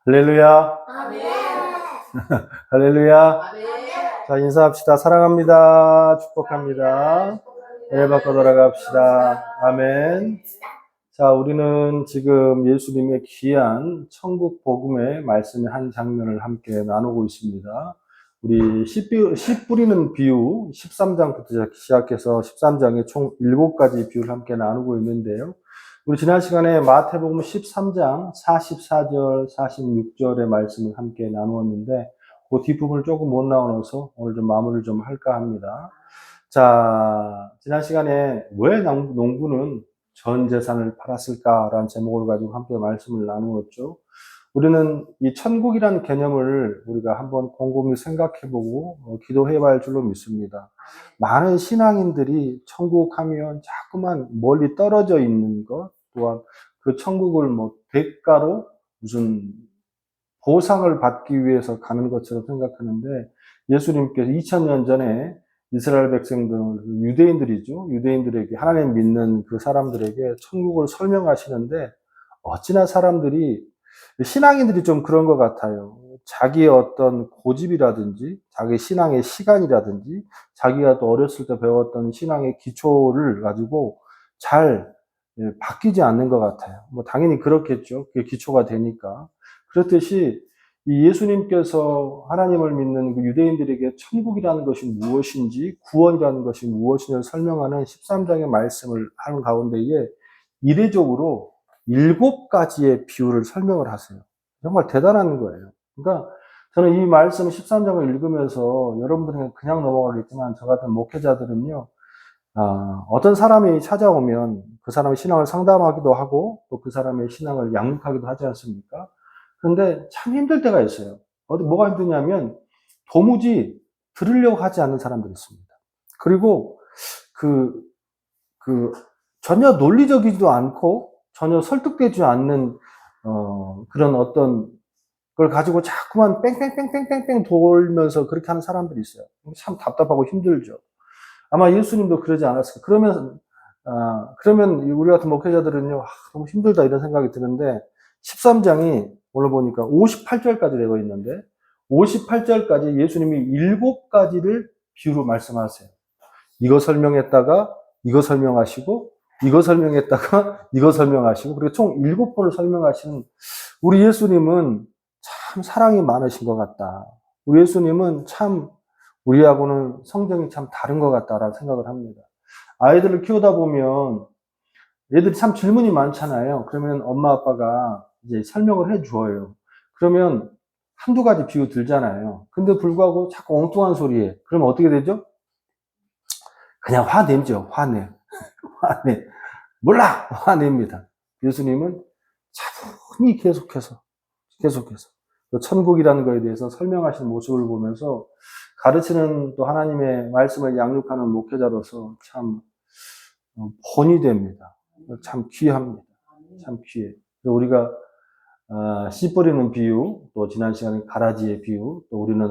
할렐루야. 아멘. 할렐루야. 아멘. 자, 인사합시다. 사랑합니다. 축복합니다. 은혜 받고 돌아갑시다. 아멘. 자, 우리는 지금 예수님의 귀한 천국 복음의 말씀의 한 장면을 함께 나누고 있습니다. 우리 씨 뿌리는 비유 13장부터 시작해서 13장에 총 7가지 비유를 함께 나누고 있는데요. 우리 지난 시간에 마태복음 13장 44절, 46절의 말씀을 함께 나누었는데 그 뒷부분을 조금 못 나눠서 오늘 좀 마무리를 좀 할까 합니다. 자, 지난 시간에 왜 농부는 전 재산을 팔았을까라는 제목을 가지고 함께 말씀을 나누었죠. 우리는 이 천국이라는 개념을 우리가 한번 곰곰이 생각해보고 기도해봐야 할 줄로 믿습니다. 많은 신앙인들이 천국 하면 자꾸만 멀리 떨어져 있는 것, 또한 그 천국을 대가로 무슨 보상을 받기 위해서 가는 것처럼 생각하는데, 예수님께서 2000년 전에 이스라엘 백성들, 유대인들이죠. 유대인들에게, 하나님 믿는 그 사람들에게 천국을 설명하시는데, 어찌나 사람들이, 신앙인들이 좀 그런 것 같아요. 자기의 어떤 고집이라든지, 자기 신앙의 시간이라든지, 자기가 또 어렸을 때 배웠던 신앙의 기초를 가지고 잘 바뀌지 않는 것 같아요. 당연히 그렇겠죠. 그게 기초가 되니까. 그렇듯이 이 예수님께서 하나님을 믿는 그 유대인들에게 천국이라는 것이 무엇인지, 구원이라는 것이 무엇인지를 설명하는 13장의 말씀을 하는 가운데에 이례적으로 7가지의 비유를 설명을 하세요. 정말 대단한 거예요. 그러니까 저는 이 말씀 13장을 읽으면서 여러분들은 그냥 넘어가겠지만 저 같은 목회자들은요, 어떤 사람이 찾아오면 그 사람의 신앙을 상담하기도 하고 또 그 사람의 신앙을 양육하기도 하지 않습니까? 그런데 참 힘들 때가 있어요. 뭐가 힘드냐면 도무지 들으려고 하지 않는 사람들이 있습니다. 그리고 전혀 논리적이지도 않고 전혀 설득되지 않는 그런 어떤 걸 가지고 자꾸만 뺑뺑뺑뺑뺑뺑 돌면서 그렇게 하는 사람들이 있어요. 참 답답하고 힘들죠. 아마 예수님도 그러지 않았을까. 그러면 우리 같은 목회자들은요, 너무 힘들다 이런 생각이 드는데, 13장이 오늘 보니까 58절까지 되어 있는데, 58절까지 예수님이 7가지를 비유로 말씀하세요. 이거 설명했다가, 이거 설명하시고, 이거 설명했다가, 이거 설명하시고, 그리고 총 7번을 설명하시는 우리 예수님은 참 사랑이 많으신 것 같다. 우리 예수님은 참 우리하고는 성정이 참 다른 것 같다라는 생각을 합니다. 아이들을 키우다 보면 애들이 참 질문이 많잖아요. 그러면 엄마 아빠가 이제 설명을 해 줘요. 그러면 한두 가지 비유 들잖아요. 근데 불구하고 자꾸 엉뚱한 소리에. 그러면 어떻게 되죠? 그냥 화내죠. 화내. 화내. 몰라! 화냅니다. 예수님은 차분히 계속해서 천국이라는 것에 대해서 설명하시는 모습을 보면서 가르치는 또 하나님의 말씀을 양육하는 목회자로서 참 본이 됩니다. 참 귀합니다. 참 귀해. 우리가 씨 뿌리는 비유, 또 지난 시간에 가라지의 비유, 또 우리는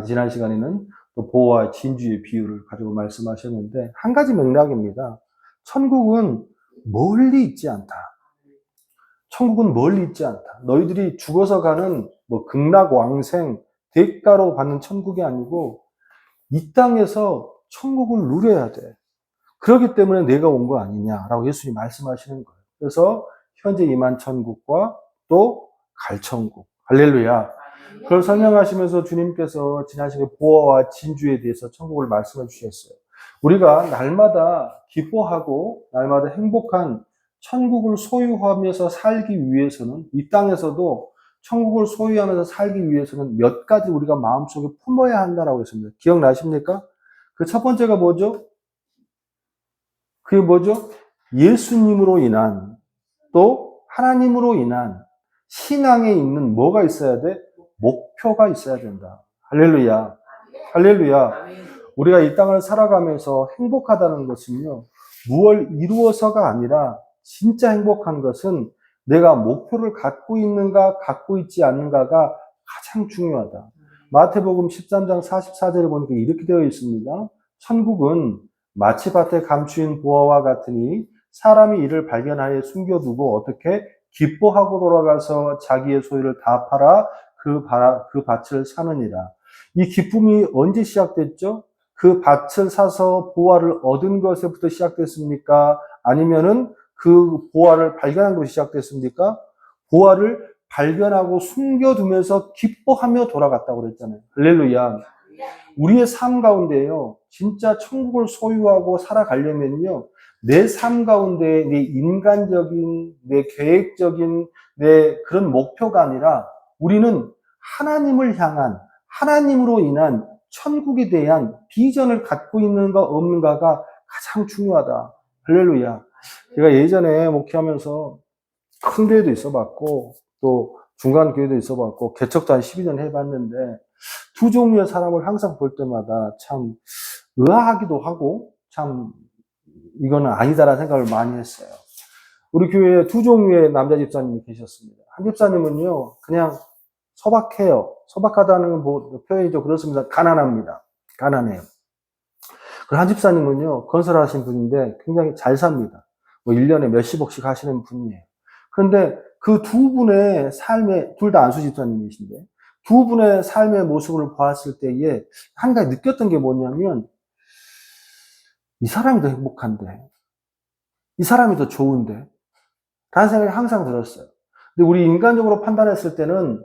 지난 시간에는 또 보와 진주의 비유를 가지고 말씀하셨는데, 한 가지 맥락입니다. 천국은 멀리 있지 않다. 천국은 멀리 있지 않다. 너희들이 죽어서 가는 극락왕생, 대가로 받는 천국이 아니고 이 땅에서 천국을 누려야 돼. 그렇기 때문에 내가 온 거 아니냐라고 예수님이 말씀하시는 거예요. 그래서 현재 임한 천국과 또 갈 천국. 할렐루야. 그걸 설명하시면서 주님께서 지난 시간에 보화와 진주에 대해서 천국을 말씀해 주셨어요. 우리가 날마다 기뻐하고 날마다 행복한 천국을 소유하면서 살기 위해서는, 이 땅에서도 천국을 소유하면서 살기 위해서는 몇 가지 우리가 마음속에 품어야 한다라고 했습니다. 기억나십니까? 그 첫 번째가 뭐죠? 그게 뭐죠? 예수님으로 인한, 또 하나님으로 인한 신앙에 있는 뭐가 있어야 돼? 목표가 있어야 된다. 할렐루야. 할렐루야. 우리가 이 땅을 살아가면서 행복하다는 것은요, 무엇을 이루어서가 아니라 진짜 행복한 것은 내가 목표를 갖고 있는가, 갖고 있지 않는가가 가장 중요하다. 마태복음 13장 44절에 보니까 이렇게 되어 있습니다. 천국은 마치 밭에 감추인 보화와 같으니 사람이 이를 발견하여 숨겨두고 어떻게 기뻐하고 돌아가서 자기의 소유를 다 팔아 그 밭을 사느니라. 이 기쁨이 언제 시작됐죠? 그 밭을 사서 보화를 얻은 것에부터 시작됐습니까? 아니면은 그 보화를 발견한 것이 시작됐습니까? 보화를 발견하고 숨겨두면서 기뻐하며 돌아갔다고 그랬잖아요. 할렐루야. 우리의 삶 가운데요, 진짜 천국을 소유하고 살아가려면요, 내 삶 가운데 내 인간적인, 내 계획적인, 내 그런 목표가 아니라 우리는 하나님을 향한, 하나님으로 인한 천국에 대한 비전을 갖고 있는가 없는가가 가장 중요하다. 할렐루야. 제가 예전에 목회하면서 큰 교회도 있어봤고, 또 중간 교회도 있어봤고, 개척도 한 12년 해봤는데, 두 종류의 사람을 항상 볼 때마다 참 의아하기도 하고 참 이거는 아니다라는 생각을 많이 했어요. 우리 교회에 두 종류의 남자 집사님이 계셨습니다. 한 집사님은요, 그냥 소박해요. 소박하다는 뭐 표현이 좀 그렇습니다. 가난합니다. 가난해요. 그리고 한 집사님은요, 건설하신 분인데 굉장히 잘 삽니다. 뭐 1년에 몇십억씩 하시는 분이에요. 그런데 그 두 분의 삶에, 둘 다 안수 집사님이신데, 두 분의 삶의 모습을 보았을 때에 한 가지 느꼈던 게 뭐냐면, 이 사람이 더 행복한데, 이 사람이 더 좋은데, 라는 생각이 항상 들었어요. 근데 우리 인간적으로 판단했을 때는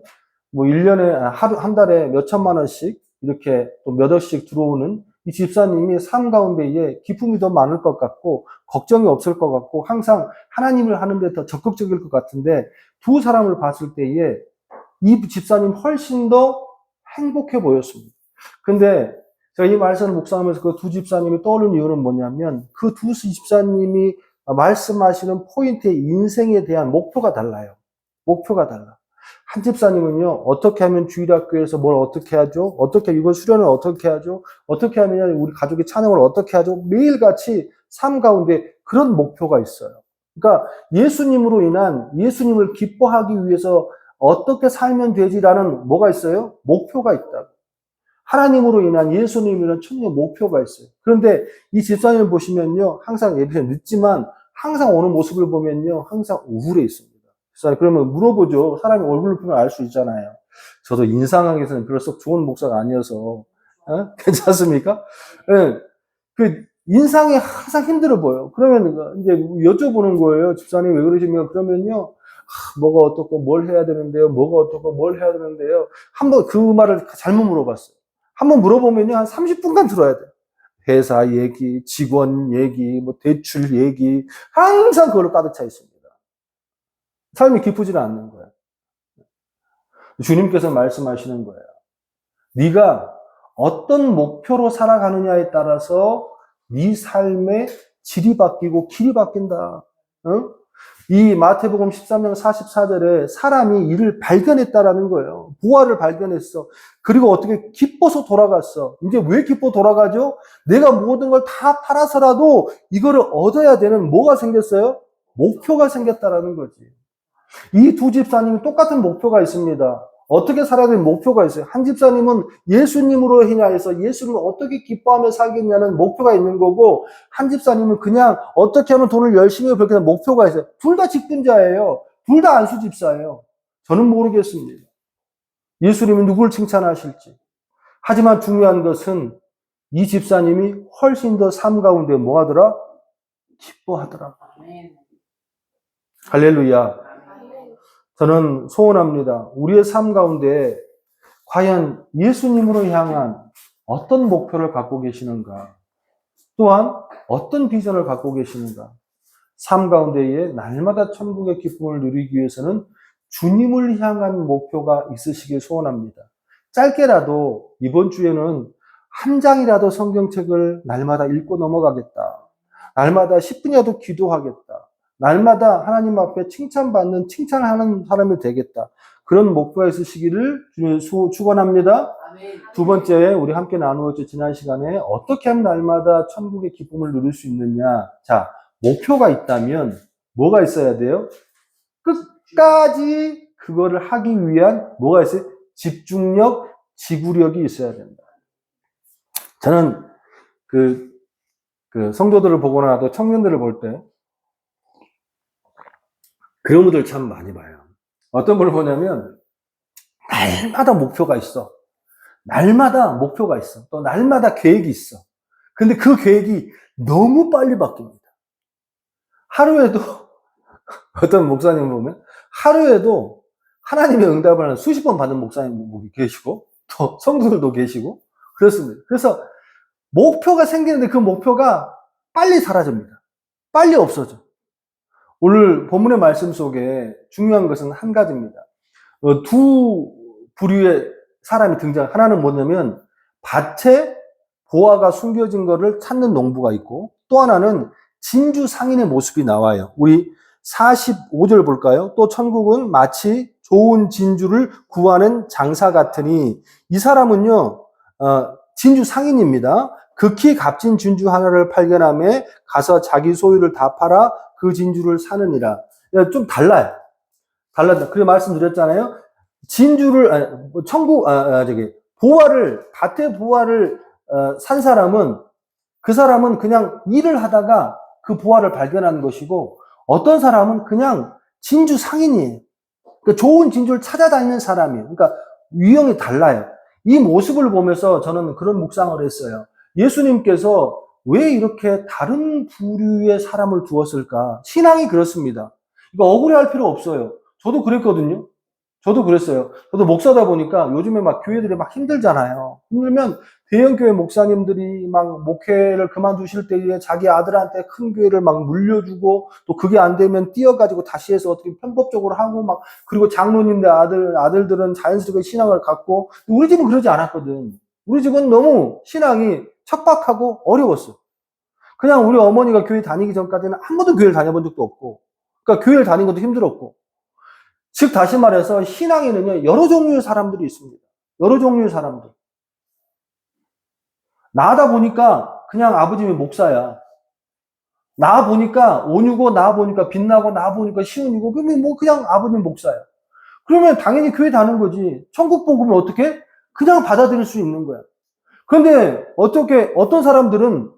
뭐 1년에, 한 달에 몇 천만 원씩 이렇게 또 몇 억씩 들어오는 이 집사님이 삶 가운데에 기쁨이 더 많을 것 같고, 걱정이 없을 것 같고, 항상 하나님을 하는데 더 적극적일 것 같은데, 두 사람을 봤을 때에 이 집사님 훨씬 더 행복해 보였습니다. 근데 제가 이 말씀을 묵상하면서 그 두 집사님이 떠오르는 이유는 뭐냐면 그 두 집사님이 말씀하시는 포인트의 인생에 대한 목표가 달라요. 목표가 달라. 한 집사님은요, 어떻게 하면 주일학교에서 뭘 어떻게 하죠? 어떻게 이번 수련을 어떻게 하죠? 어떻게 하면 우리 가족의 찬양을 어떻게 하죠? 매일같이 삶 가운데 그런 목표가 있어요. 그러니까 예수님으로 인한 예수님을 기뻐하기 위해서 어떻게 살면 되지라는 뭐가 있어요? 목표가 있다. 하나님으로 인한 예수님이라는 천국의 목표가 있어요. 그런데 이 집사님을 보시면요, 항상 예배에 늦지만 항상 오는 모습을 보면요, 항상 우울해 있습니다. 그러면 물어보죠. 사람이 얼굴을 보면 알 수 있잖아요. 저도 인상학에서는 별로 썩 좋은 목사가 아니어서 괜찮습니까? 네. 그 인상이 항상 힘들어 보여. 그러면 이제 여쭤보는 거예요. 집사님 왜 그러십니까? 그러면요. 뭐가 어떻고 뭘 해야 되는데요. 뭐가 어떻고 뭘 해야 되는데요. 한번 그 말을 잘못 물어봤어요. 한번 물어보면요. 한 30분간 들어야 돼요. 회사 얘기, 직원 얘기, 뭐 대출 얘기 항상 그걸로 가득 차 있습니다. 삶이 기쁘지는 않는 거예요. 주님께서 말씀하시는 거예요. 네가 어떤 목표로 살아가느냐에 따라서 네 삶의 질이 바뀌고 길이 바뀐다. 응? 이 마태복음 13장 44절에 사람이 이를 발견했다라는 거예요. 보화를 발견했어. 그리고 어떻게 기뻐서 돌아갔어. 이제 왜 기뻐 돌아가죠? 내가 모든 걸 다 팔아서라도 이거를 얻어야 되는 뭐가 생겼어요? 목표가 생겼다라는 거지. 이 두 집사님이 똑같은 목표가 있습니다. 어떻게 살아야 되는 목표가 있어요. 한 집사님은 예수님으로 인하여서 예수님을 어떻게 기뻐하며 살겠냐는 목표가 있는 거고, 한 집사님은 그냥 어떻게 하면 돈을 열심히 벌겠다는 목표가 있어요. 둘 다 직분자예요. 둘 다 안수 집사예요. 저는 모르겠습니다. 예수님이 누굴 칭찬하실지. 하지만 중요한 것은 이 집사님이 훨씬 더 삶 가운데 뭐 하더라? 기뻐하더라. 할렐루야. 저는 소원합니다. 우리의 삶 가운데 과연 예수님으로 향한 어떤 목표를 갖고 계시는가? 또한 어떤 비전을 갖고 계시는가? 삶 가운데에 날마다 천국의 기쁨을 누리기 위해서는 주님을 향한 목표가 있으시길 소원합니다. 짧게라도 이번 주에는 한 장이라도 성경책을 날마다 읽고 넘어가겠다. 날마다 10분이라도 기도하겠다. 날마다 하나님 앞에 칭찬받는, 칭찬하는 사람이 되겠다. 그런 목표가 있으시기를 주님 축원합니다. 두 번째, 우리 함께 나누었죠. 지난 시간에 어떻게 하면 날마다 천국의 기쁨을 누릴 수 있느냐. 자, 목표가 있다면 뭐가 있어야 돼요? 끝까지 그거를 하기 위한 뭐가 있어요? 집중력, 지구력이 있어야 된다. 저는 그 성도들을 보거나 또 청년들을 볼 때 그런 분들 참 많이 봐요. 어떤 걸 보냐면 날마다 목표가 있어. 날마다 목표가 있어. 또 날마다 계획이 있어. 근데 그 계획이 너무 빨리 바뀝니다. 하루에도 어떤 목사님 보면 하루에도 하나님의 응답을 한 수십 번 받는 목사님 계시고 또 성도들도 계시고 그렇습니다. 그래서 목표가 생기는데 그 목표가 빨리 사라집니다. 빨리 없어져. 오늘 본문의 말씀 속에 중요한 것은 한 가지입니다. 두 부류의 사람이 등장. 하나는 뭐냐면 밭에 보화가 숨겨진 것을 찾는 농부가 있고 또 하나는 진주 상인의 모습이 나와요. 우리 45절 볼까요? 또 천국은 마치 좋은 진주를 구하는 장사 같으니 이 사람은요 진주 상인입니다. 극히 값진 진주 하나를 발견함에 가서 자기 소유를 다 팔아 그 진주를 사느니라. 좀 달라요. 달라요. 그래 말씀드렸잖아요. 진주를 보화를 밭의 보화를 산 사람은 그 사람은 그냥 일을 하다가 그 보화를 발견한 것이고 어떤 사람은 그냥 진주 상인이에요. 그러니까 좋은 진주를 찾아다니는 사람이에요. 그러니까 유형이 달라요. 이 모습을 보면서 저는 그런 묵상을 했어요. 예수님께서 왜 이렇게 다른 부류의 사람을 두었을까? 신앙이 그렇습니다. 이거 억울해할 필요 없어요. 저도 그랬거든요. 저도 그랬어요. 저도 목사다 보니까 요즘에 막 교회들이 막 힘들잖아요. 힘들면 대형교회 목사님들이 막 목회를 그만두실 때에 자기 아들한테 큰 교회를 막 물려주고 또 그게 안 되면 띄어가지고 다시 해서 어떻게 편법적으로 하고 막 그리고 장로님들 아들들은 자연스럽게 신앙을 갖고 우리 집은 그러지 않았거든. 우리 집은 너무 신앙이 척박하고 어려웠어. 그냥 우리 어머니가 교회 다니기 전까지는 한 번도 교회를 다녀본 적도 없고 그러니까 교회를 다닌 것도 힘들었고 즉 다시 말해서 신앙에는요 여러 종류의 사람들이 있습니다. 여러 종류의 사람들. 나다 보니까 그냥 아버님이 목사야. 나 보니까 온유고 나 보니까 빛나고 나 보니까 시온이고 그러면 뭐 그냥 아버님 목사야. 그러면 당연히 교회 다는 거지. 천국 복음을 어떻게 그냥 받아들일 수 있는 거야. 그런데 어떻게 어떤 사람들은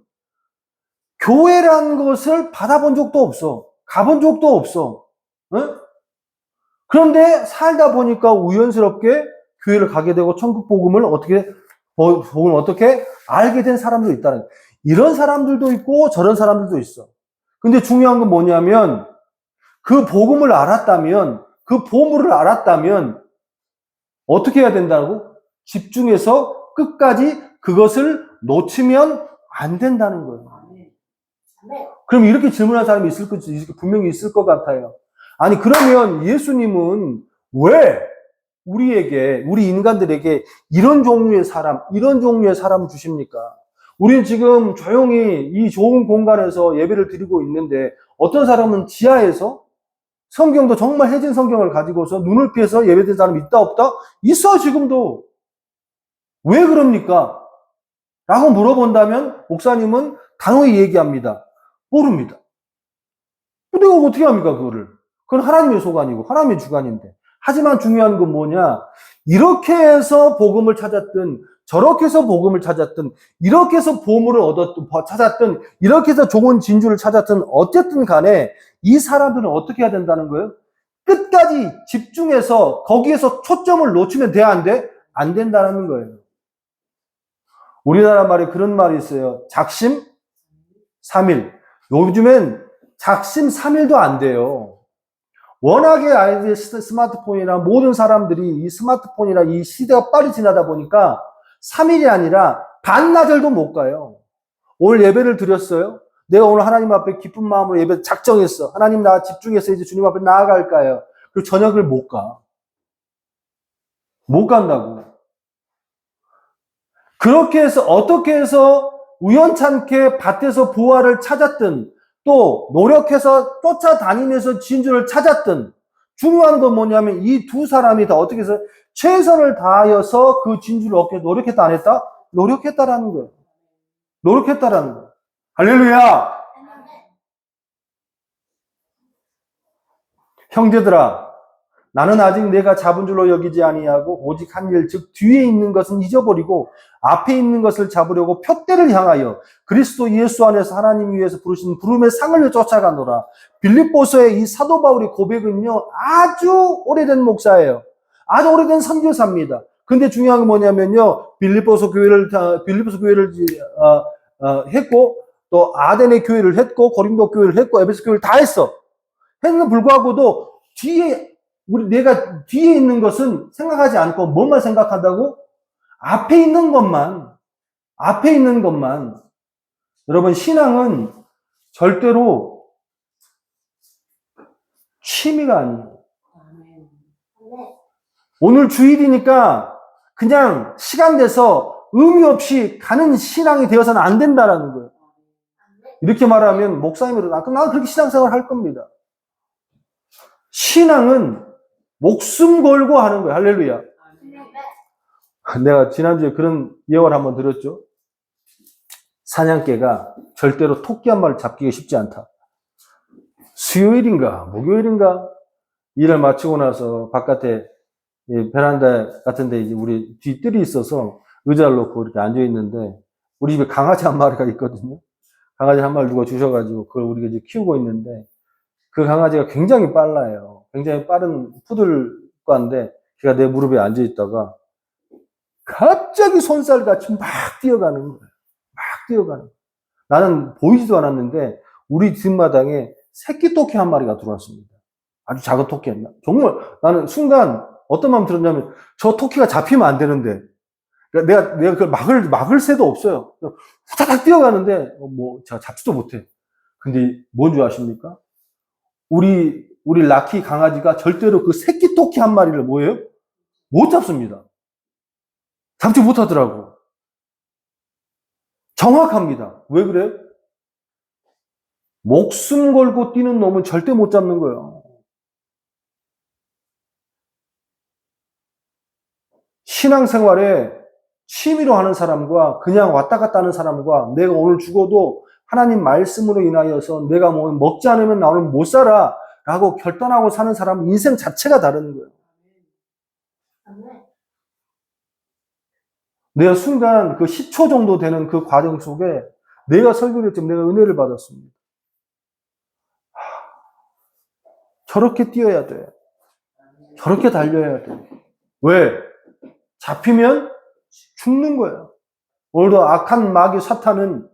교회라는 것을 받아본 적도 없어. 가본 적도 없어. 응? 그런데 살다 보니까 우연스럽게 교회를 가게 되고 천국 복음을 어떻게 알게 된 사람도 있다는 거예요. 이런 사람들도 있고 저런 사람들도 있어. 근데 중요한 건 뭐냐면 그 복음을 알았다면 그 보물을 알았다면 어떻게 해야 된다고? 집중해서 끝까지 그것을 놓치면 안 된다는 거예요. 그럼 이렇게 질문한 사람이 분명히 있을 것 같아요. 아니 그러면 예수님은 왜 우리 인간들에게 이런 종류의 사람을 주십니까? 우리는 지금 조용히 이 좋은 공간에서 예배를 드리고 있는데 어떤 사람은 지하에서 성경도 정말 해진 성경을 가지고서 눈을 피해서 예배드리는 사람이 있다 없다? 있어 지금도. 왜 그럽니까? 라고 물어본다면 목사님은 단호히 얘기합니다. 모릅니다. 근데 이거 어떻게 합니까 그거를? 그건 하나님의 소관이고 하나님의 주관인데. 하지만 중요한 건 뭐냐? 이렇게 해서 복음을 찾았든 저렇게 해서 복음을 찾았든 이렇게 해서 보물을 찾았든 이렇게 해서 좋은 진주를 찾았든 어쨌든 간에 이 사람들은 어떻게 해야 된다는 거예요? 끝까지 집중해서 거기에서 초점을 놓치면 돼 안 돼? 안 된다는 거예요. 우리나라 말에 그런 말이 있어요. 작심 삼일. 요즘엔 작심 삼일도 안 돼요. 워낙에 아이들 스마트폰이나 모든 사람들이 이 스마트폰이나 이 시대가 빨리 지나다 보니까 3일이 아니라 반나절도 못 가요. 오늘 예배를 드렸어요. 내가 오늘 하나님 앞에 기쁜 마음으로 예배 작정했어. 하나님 나 집중해서 이제 주님 앞에 나아갈까요? 그리고 저녁을 못 가. 못 간다고. 그렇게 해서 어떻게 해서 우연찮게 밭에서 보화를 찾았든 또 노력해서 쫓아다니면서 진주를 찾았든 중요한 건 뭐냐면 이 두 사람이 다 어떻게 해서 최선을 다하여서 그 진주를 얻기 위해 노력했다 안 했다? 노력했다라는 거예요. 노력했다라는 거예요. 할렐루야! 형제들아, 나는 아직 내가 잡은 줄로 여기지 아니하고 오직 한 일, 즉 뒤에 있는 것은 잊어버리고 앞에 있는 것을 잡으려고 푯대를 향하여 그리스도 예수 안에서 하나님 위해서 부르신 부름의 상을 쫓아가노라. 빌립보서의 이 사도 바울의 고백은요, 아주 오래된 목사예요. 아주 오래된 선교사입니다. 근데 중요한 건 뭐냐면요, 빌립보서 교회를 했고, 또 아덴의 교회를 했고, 고린도 교회를 했고, 에베소 교회를 다 했어. 했는데 불구하고도 내가 뒤에 있는 것은 생각하지 않고 뭐만 생각한다고? 앞에 있는 것만. 여러분, 신앙은 절대로 취미가 아니에요. 오늘 주일이니까 그냥 시간 내서 의미 없이 가는 신앙이 되어서는 안 된다라는 거예요. 이렇게 말하면 목사님으로 나는 그렇게 신앙생활 할 겁니다. 신앙은 목숨 걸고 하는 거예요. 할렐루야. 내가 지난주에 그런 예언을 한번 들었죠. 사냥개가 절대로 토끼 한 마리를 잡기가 쉽지 않다. 수요일인가 목요일인가 일을 마치고 나서 바깥에 베란다 같은 데 이제 우리 뒤뜰이 있어서 의자를 놓고 이렇게 앉아 있는데 우리 집에 강아지 한 마리가 있거든요. 강아지 한 마리 누가 주셔가지고 그걸 우리가 이제 키우고 있는데 그 강아지가 굉장히 빨라요. 굉장히 빠른 푸들과인데 걔가 내 무릎에 앉아 있다가 갑자기 손살같이 막 뛰어가는 거예요. 막 뛰어가는 거예요. 나는 보이지도 않았는데 우리 뒷마당에 새끼 토끼 한 마리가 들어왔습니다. 아주 작은 토끼였나? 정말 나는 순간 어떤 마음 들었냐면 저 토끼가 잡히면 안 되는데 내가 그걸 막을 새도 없어요. 후다닥 뛰어가는데 제가 잡지도 못해. 근데 뭔 줄 아십니까? 우리 라키 강아지가 절대로 그 새끼 토끼 한 마리를 뭐예요? 못 잡습니다. 잡지 못하더라고. 정확합니다. 왜 그래요? 목숨 걸고 뛰는 놈은 절대 못 잡는 거예요. 신앙생활에 취미로 하는 사람과 그냥 왔다 갔다 하는 사람과 내가 오늘 죽어도 하나님 말씀으로 인하여서 내가 뭐 먹지 않으면 나 오늘 못 살아 라고 결단하고 사는 사람은 인생 자체가 다른 거예요. 내가 순간 그 10초 정도 되는 그 과정 속에 내가 설교를 했지만 내가 은혜를 받았습니다. 저렇게 뛰어야 돼. 저렇게 달려야 돼. 왜? 잡히면 죽는 거예요. 오늘도 악한 마귀 사탄은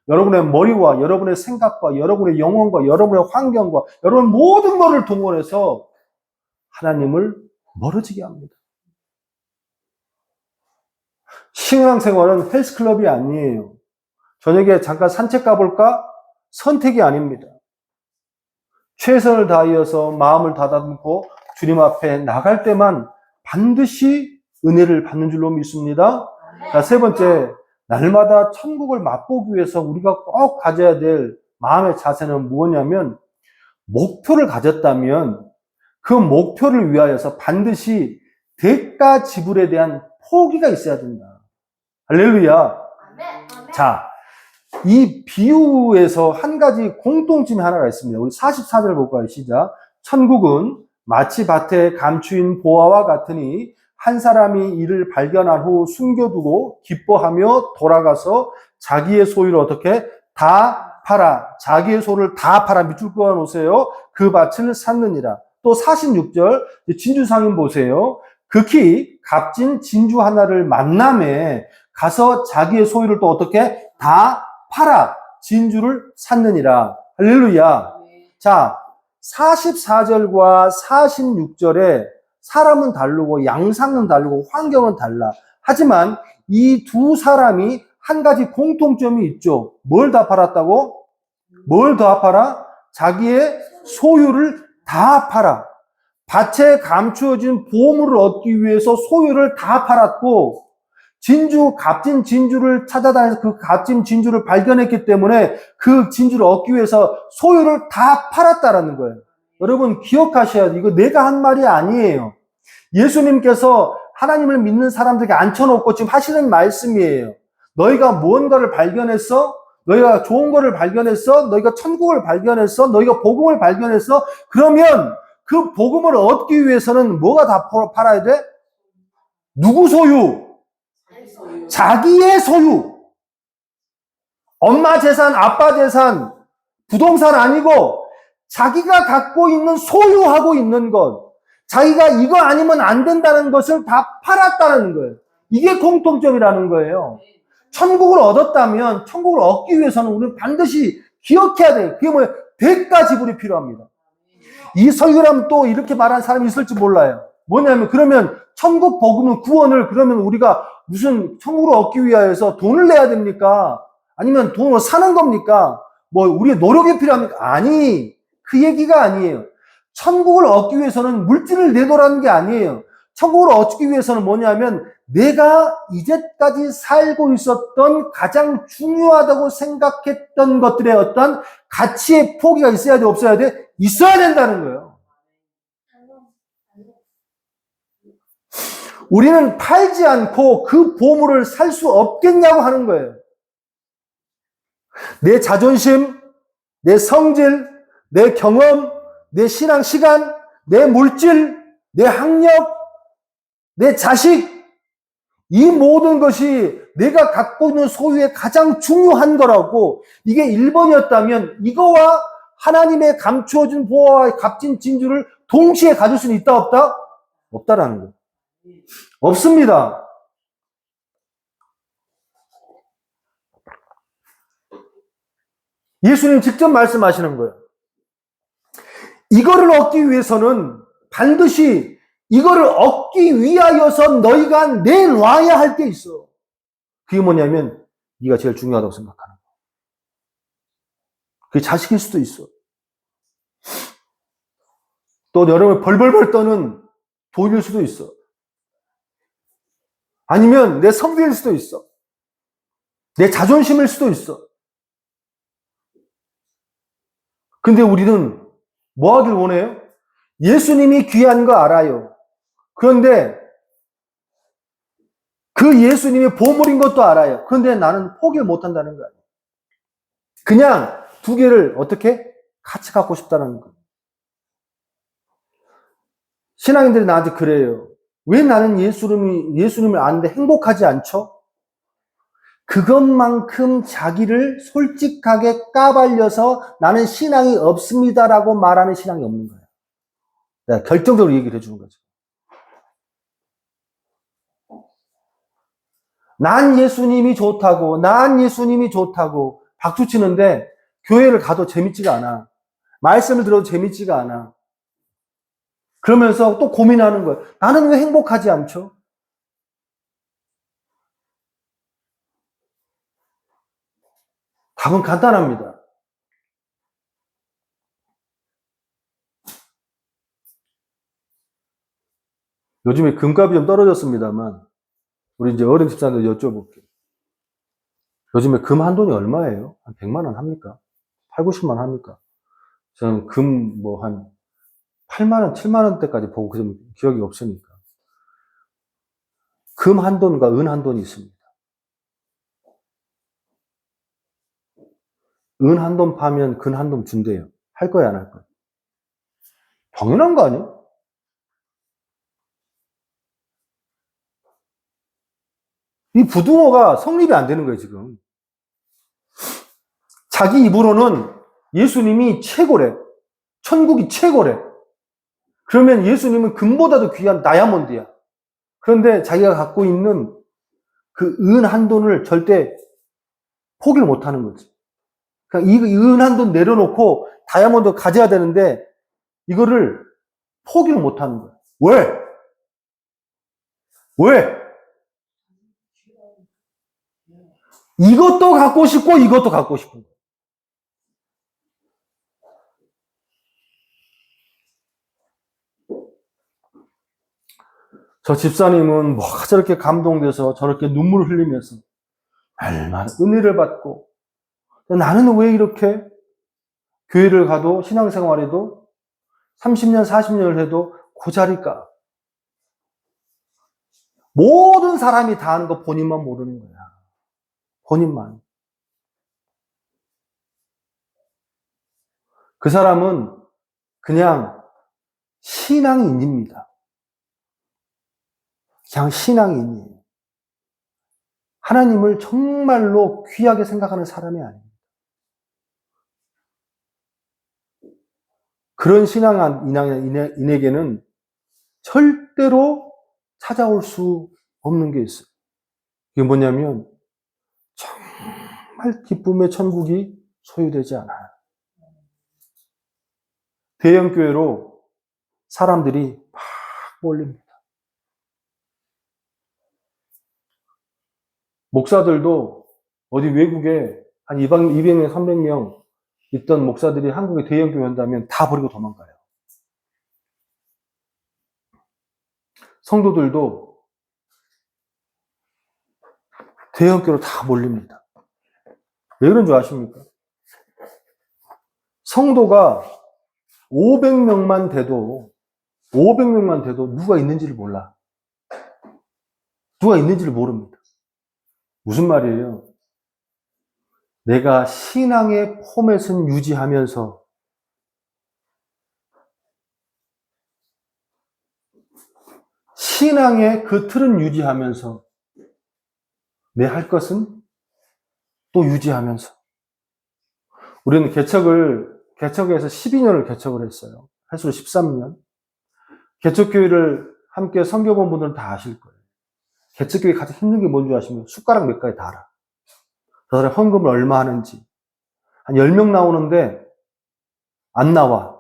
여러분의 머리와 여러분의 생각과 여러분의 영혼과 여러분의 환경과 여러분 모든 것을 동원해서 하나님을 멀어지게 합니다. 신앙생활은 헬스클럽이 아니에요. 저녁에 잠깐 산책 가볼까? 선택이 아닙니다. 최선을 다하여서 마음을 닫아놓고 주님 앞에 나갈 때만 반드시 은혜를 받는 줄로 믿습니다. 자, 세 번째, 날마다 천국을 맛보기 위해서 우리가 꼭 가져야 될 마음의 자세는 무엇냐면 목표를 가졌다면 그 목표를 위하여서 반드시 대가 지불에 대한 포기가 있어야 된다. 할렐루야. 자, 이 비유에서 한 가지 공통점이 하나가 있습니다. 우리 44절 볼까요? 시작. 천국은 마치 밭에 감추인 보화와 같으니 한 사람이 이를 발견한 후 숨겨두고 기뻐하며 돌아가서 자기의 소유를 어떻게? 다 팔아. 자기의 소를 다 팔아. 밑줄 그어 놓으세요. 그 밭을 샀느니라. 또 46절 진주상인 보세요. 극히 값진 진주 하나를 만남에 가서 자기의 소유를 또 어떻게? 다 팔아. 진주를 샀느니라. 할렐루야. 자, 44절과 46절에 사람은 다르고 양상은 다르고 환경은 달라. 하지만 이 두 사람이 한 가지 공통점이 있죠. 뭘 다 팔았다고? 뭘 다 팔아? 자기의 소유를 다 팔아. 밭에 감추어진 보물을 얻기 위해서 소유를 다 팔았고 값진 진주를 찾아다니서 그 값진 진주를 발견했기 때문에 그 진주를 얻기 위해서 소유를 다 팔았다라는 거예요. 여러분 기억하셔야 돼요. 이거 내가 한 말이 아니에요. 예수님께서 하나님을 믿는 사람들에게 앉혀놓고 지금 하시는 말씀이에요. 너희가 무언가를 발견했어? 너희가 좋은 거를 발견했어? 너희가 천국을 발견했어? 너희가 복음을 발견했어? 그러면 그 복음을 얻기 위해서는 뭐가 다 팔아야 돼? 누구 소유? 자기의 소유. 엄마 재산, 아빠 재산, 부동산 아니고 자기가 갖고 있는 소유하고 있는 것. 자기가 이거 아니면 안 된다는 것을 다 팔았다는 거예요. 이게 공통점이라는 거예요. 천국을 얻었다면 천국을 얻기 위해서는 우리는 반드시 기억해야 돼요. 그게 뭐예요? 대가 지불이 필요합니다. 이 설교라면 또 이렇게 말하는 사람이 있을지 몰라요. 뭐냐면 그러면 천국 복음은 구원을 그러면 우리가 무슨 천국을 얻기 위하여서 돈을 내야 됩니까? 아니면 돈으로 사는 겁니까? 뭐 우리의 노력이 필요합니까? 아니, 그 얘기가 아니에요. 천국을 얻기 위해서는 물질을 내놓으라는 게 아니에요. 천국을 얻기 위해서는 뭐냐면 내가 이제까지 살고 있었던 가장 중요하다고 생각했던 것들의 어떤 가치의 포기가 있어야 돼, 없어야 돼? 있어야 된다는 거예요. 우리는 팔지 않고 그 보물을 살 수 없겠냐고 하는 거예요. 내 자존심, 내 성질, 내 경험, 내 신앙 시간, 내 물질, 내 학력, 내 자식, 이 모든 것이 내가 갖고 있는 소유의 가장 중요한 거라고. 이게 1번이었다면 이거와 하나님의 감추어준 보화와 값진 진주를 동시에 가질 수는 있다, 없다? 없다라는 거예요. 없습니다. 예수님 직접 말씀하시는 거예요. 이거를 얻기 위해서는 반드시 이거를 얻기 위하여서 너희가 내놔야 할 게 있어. 그게 뭐냐면 네가 제일 중요하다고 생각하는 거야. 그게 자식일 수도 있어. 또 여러분 벌벌벌 떠는 돈일 수도 있어. 아니면 내 성질일 수도 있어. 내 자존심일 수도 있어. 근데 우리는 뭐 하길 원해요? 예수님이 귀한 거 알아요. 그런데 그 예수님이 보물인 것도 알아요. 그런데 나는 포기를 못 한다는 거예요. 그냥 두 개를 어떻게? 같이 갖고 싶다는 거예요. 신앙인들이 나한테 그래요. 왜 나는 예수님을 아는데 행복하지 않죠? 그것만큼 자기를 솔직하게 까발려서 나는 신앙이 없습니다라고 말하는 신앙이 없는 거예요. 내가 결정적으로 얘기를 해주는 거죠. 난 예수님이 좋다고 박수 치는데 교회를 가도 재밌지가 않아. 말씀을 들어도 재밌지가 않아. 그러면서 또 고민하는 거예요. 나는 왜 행복하지 않죠? 답은 간단합니다. 요즘에 금값이 좀 떨어졌습니다만 우리 이제 어린 집사님들 여쭤볼게요. 요즘에 금 한 돈이 얼마예요? 한 100만 원 합니까? 8, 90만 원 합니까? 저는 금 뭐 한 8만 원, 7만 원대까지 보고 그 기억이 없으니까. 금 한 돈과 은 한 돈이 있습니다. 은 한 돈 파면 금 한 돈 준대요. 할 거야, 안 할 거야? 당연한 거 아니야? 이 부등호가 성립이 안 되는 거예요, 지금. 자기 입으로는 예수님이 최고래. 천국이 최고래. 그러면 예수님은 금보다도 귀한 다이아몬드야. 그런데 자기가 갖고 있는 그 은 한 돈을 절대 포기를 못 하는 거지. 그러니까 이 은 한 돈 내려놓고 다이아몬드 가져야 되는데 이거를 포기를 못 하는 거야. 왜? 왜? 이것도 갖고 싶고 이것도 갖고 싶은 거야. 저 집사님은 뭐가 저렇게 감동돼서 저렇게 눈물을 흘리면서 얼마나 은혜를 받고 나는 왜 이렇게 교회를 가도 신앙생활에도 30년, 40년을 해도 그 자리일까? 모든 사람이 다 하는 거 본인만 모르는 거야. 본인만. 그 사람은 그냥 신앙인입니다. 그냥 신앙인이에요. 하나님을 정말로 귀하게 생각하는 사람이 아닙니다. 그런 신앙인에게는 절대로 찾아올 수 없는 게 있어요. 이게 뭐냐면 정말 기쁨의 천국이 소유되지 않아요. 대형교회로 사람들이 막 몰립니다. 목사들도 어디 외국에 한 200명, 300명 있던 목사들이 한국에 대형교회 온다면 다 버리고 도망가요. 성도들도 대형교회로 다 몰립니다. 왜 그런 줄 아십니까? 성도가 500명만 돼도 누가 있는지를 몰라. 누가 있는지를 모릅니다. 무슨 말이에요? 내가 신앙의 포맷은 유지하면서 신앙의 그 틀은 유지하면서 내 할 것은 또 유지하면서 우리는 개척에서 12년을 개척을 했어요. 횟수로 13년. 개척교회를 함께 섬겨본 분들은 다 아실 거예요. 개척교회 가장 힘든 게 뭔지 아시면 숟가락 몇 가지 다 알아. 저 사람이 헌금을 얼마 하는지. 한 10명 나오는데 안 나와.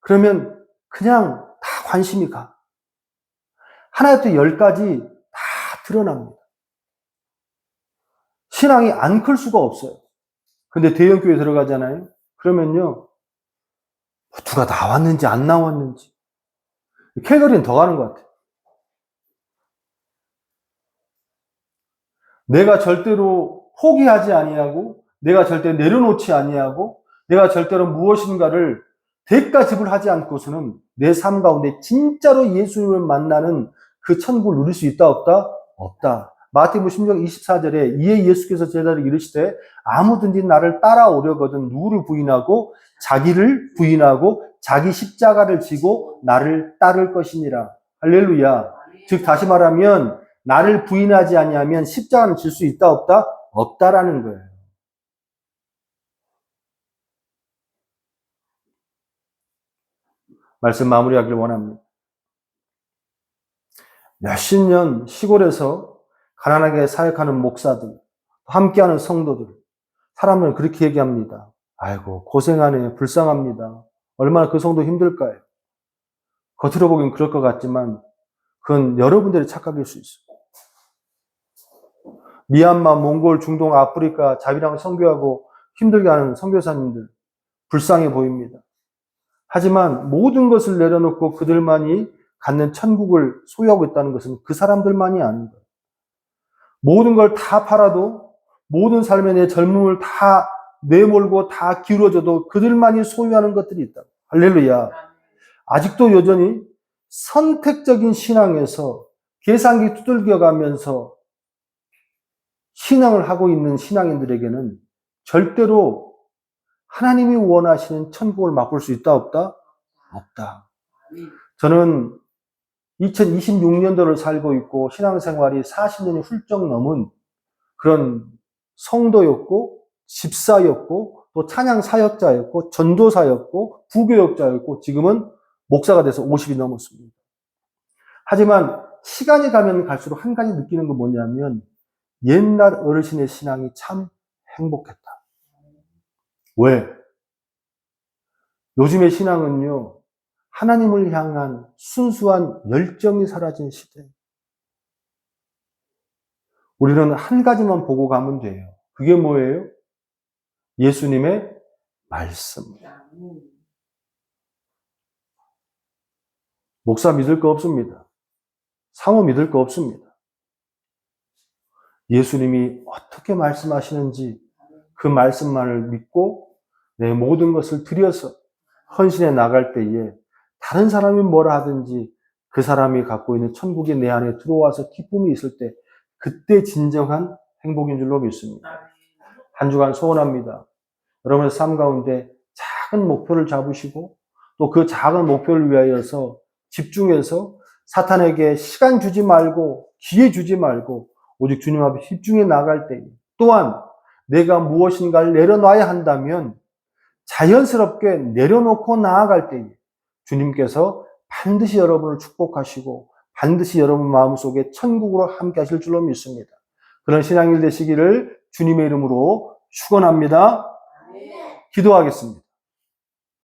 그러면 그냥 다 관심이 가. 하나부터 10까지 다 드러납니다. 신앙이 안 클 수가 없어요. 근데 대형교회 들어가잖아요. 그러면요. 누가 나왔는지 안 나왔는지. 캘거리는 더 가는 것 같아요. 내가 절대로 포기하지 아니하고 내가 절대 내려놓지 아니하고 내가 절대로 무엇인가를 대가 지불하지 않고서는 내 삶 가운데 진짜로 예수님을 만나는 그 천국을 누릴 수 있다 없다? 없다. 마태복음 16장 24절에 이에 예수께서 제자를 이르시되 아무든지 나를 따라오려거든 누구를 부인하고 자기를 부인하고 자기 십자가를 지고 나를 따를 것이니라. 할렐루야. 즉 다시 말하면 나를 부인하지 아니하면 십자가는 질 수 있다 없다? 없다라는 거예요. 말씀 마무리하길 원합니다. 몇십 년 시골에서 가난하게 사역하는 목사들, 함께하는 성도들, 사람은 그렇게 얘기합니다. 아이고 고생하네, 불쌍합니다. 얼마나 그 성도 힘들까요? 겉으로 보기엔 그럴 것 같지만 그건 여러분들의 착각일 수 있어요. 미얀마, 몽골, 중동, 아프리카 자비랑 선교하고 힘들게 하는 선교사님들 불쌍해 보입니다. 하지만 모든 것을 내려놓고 그들만이 갖는 천국을 소유하고 있다는 것은 그 사람들만이 아닌 거예요. 모든 걸 다 팔아도 모든 삶의 내 젊음을 다 내몰고 다 기울어져도 그들만이 소유하는 것들이 있다. 할렐루야. 아직도 여전히 선택적인 신앙에서 계산기 두들겨가면서 신앙을 하고 있는 신앙인들에게는 절대로 하나님이 원하시는 천국을 맛볼 수 있다 없다? 없다. 저는 2026년도를 살고 있고 신앙생활이 40년이 훌쩍 넘은 그런 성도였고 집사였고 또 찬양 사역자였고 전도사였고 부교역자였고 지금은 목사가 돼서 50이 넘었습니다. 하지만 시간이 가면 갈수록 한 가지 느끼는 건 뭐냐면 옛날 어르신의 신앙이 참 행복했다. 왜? 요즘의 신앙은요, 하나님을 향한 순수한 열정이 사라진 시대. 우리는 한 가지만 보고 가면 돼요. 그게 뭐예요? 예수님의 말씀. 목사 믿을 거 없습니다. 사모 믿을 거 없습니다. 예수님이 어떻게 말씀하시는지 그 말씀만을 믿고 내 모든 것을 들여서 헌신해 나갈 때에 다른 사람이 뭐라 하든지 그 사람이 갖고 있는 천국이 내 안에 들어와서 기쁨이 있을 때 그때 진정한 행복인 줄로 믿습니다. 한 주간 소원합니다. 여러분의 삶 가운데 작은 목표를 잡으시고 또 그 작은 목표를 위하여서 집중해서 사탄에게 시간 주지 말고 기회 주지 말고 오직 주님 앞에 집중해 나갈 때, 또한 내가 무엇인가를 내려놔야 한다면 자연스럽게 내려놓고 나아갈 때 주님께서 반드시 여러분을 축복하시고 반드시 여러분 마음속에 천국으로 함께 하실 줄로 믿습니다. 그런 신앙일 되시기를 주님의 이름으로 축원합니다. 기도하겠습니다.